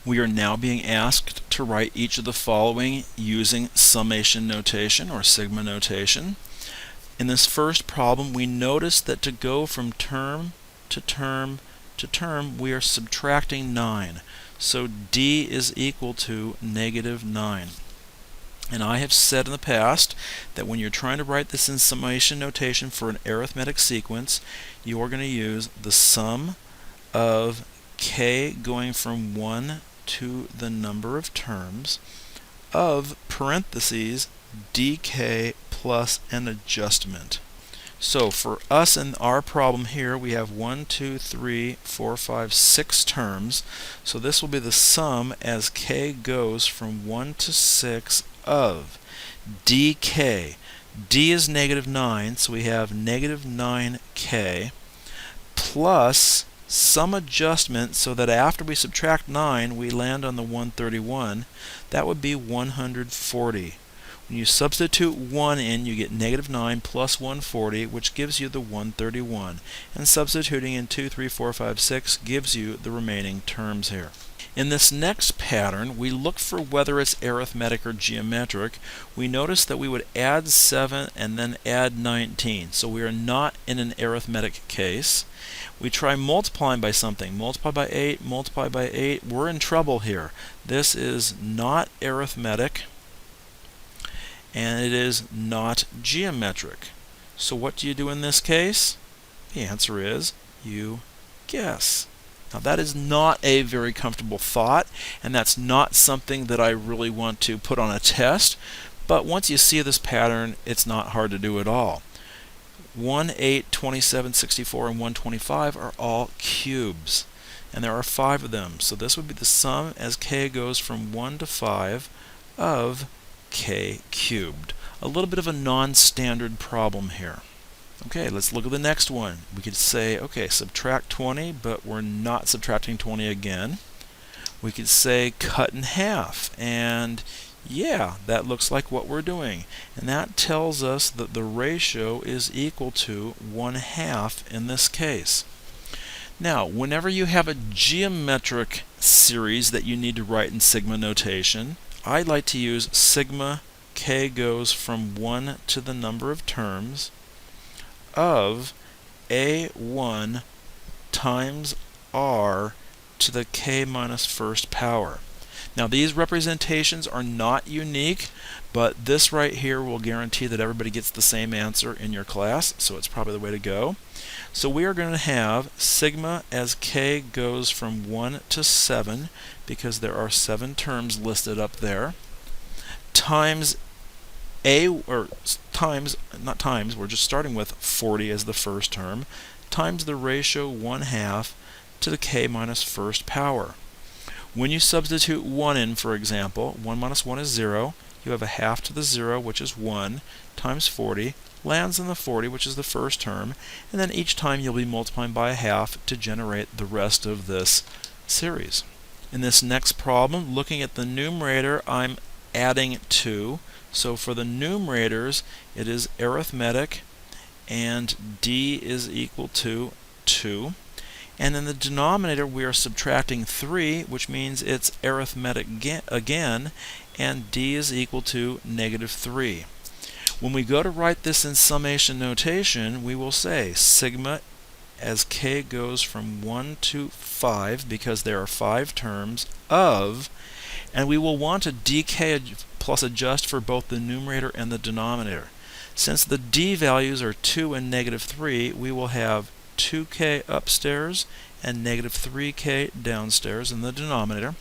We are now being asked to write each of the following using summation notation or sigma notation. In this first problem, we notice that to go from term to term to term, we are subtracting 9. So d is equal to -9. And I have said in the past that when you're trying to write this in summation notation for an arithmetic sequence, you are going to use the sum of k going from 1 to the number of terms of parentheses dk plus an adjustment. So for us in our problem here, we have 1, 2, 3, 4, 5, 6 terms. So this will be the sum as k goes from 1 to 6 of dk. d is -9, so we have -9k plus some adjustment so that after we subtract 9, we land on the 131. That would be 140. When you substitute 1 in, you get -9 plus 140, which gives you the 131. And substituting in 2, 3, 4, 5, 6 gives you the remaining terms here. In this next pattern, we look for whether it's arithmetic or geometric. We notice that we would add 7 and then add 19. So we are not in an arithmetic case. We try multiplying by something. Multiply by 8, multiply by 8. We're in trouble here. This is not arithmetic, and it is not geometric. So what do you do in this case? The answer is you guess. Now that is not a very comfortable thought, and that's not something that I really want to put on a test, but once you see this pattern, it's not hard to do at all. 1, 8, 27, 64, and 125 are all cubes, and there are 5 of them. So this would be the sum as k goes from 1 to 5 of k cubed. A little bit of a non-standard problem here. Okay, let's look at the next one. We could say, okay, subtract 20, but we're not subtracting 20 again. We could say cut in half, and yeah, that looks like what we're doing. And that tells us that the ratio is equal to 1/2 in this case. Now, whenever you have a geometric series that you need to write in sigma notation, I like to use sigma k goes from 1 to the number of terms of a1 times r to the k minus first power. Now these representations are not unique, but this right here will guarantee that everybody gets the same answer in your class, so it's probably the way to go. So we are going to have sigma as k goes from 1 to 7, because there are 7 terms listed up there, times we're just starting with 40 as the first term, times the ratio 1/2 to the k minus first power. When you substitute 1 in, for example, 1 minus 1 is 0, you have a half to the 0, which is 1, times 40, lands in the 40, which is the first term, and then each time you'll be multiplying by a half to generate the rest of this series. In this next problem, looking at the numerator, I'm adding 2. So for the numerators, it is arithmetic, and d is equal to 2. And in the denominator, we are subtracting 3, which means it's arithmetic again, and d is equal to -3. When we go to write this in summation notation, we will say sigma as k goes from 1 to 5, because there are 5 terms, of, and we will want to dk plus adjust for both the numerator and the denominator. Since the d values are 2 and -3, we will have 2k upstairs and -3k downstairs in the denominator,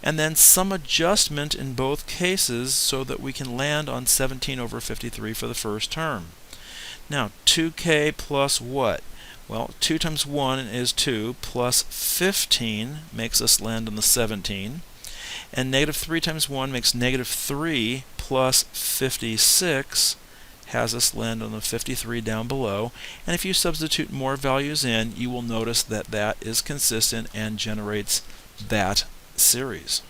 and then some adjustment in both cases so that we can land on 17 over 53 for the first term. Now 2k plus what? Well, 2 times 1 is 2, plus 15 makes us land on the 17, and -3 times 1 makes -3, plus 56 has us land on the 53 down below. And if you substitute more values in, you will notice that that is consistent and generates that series.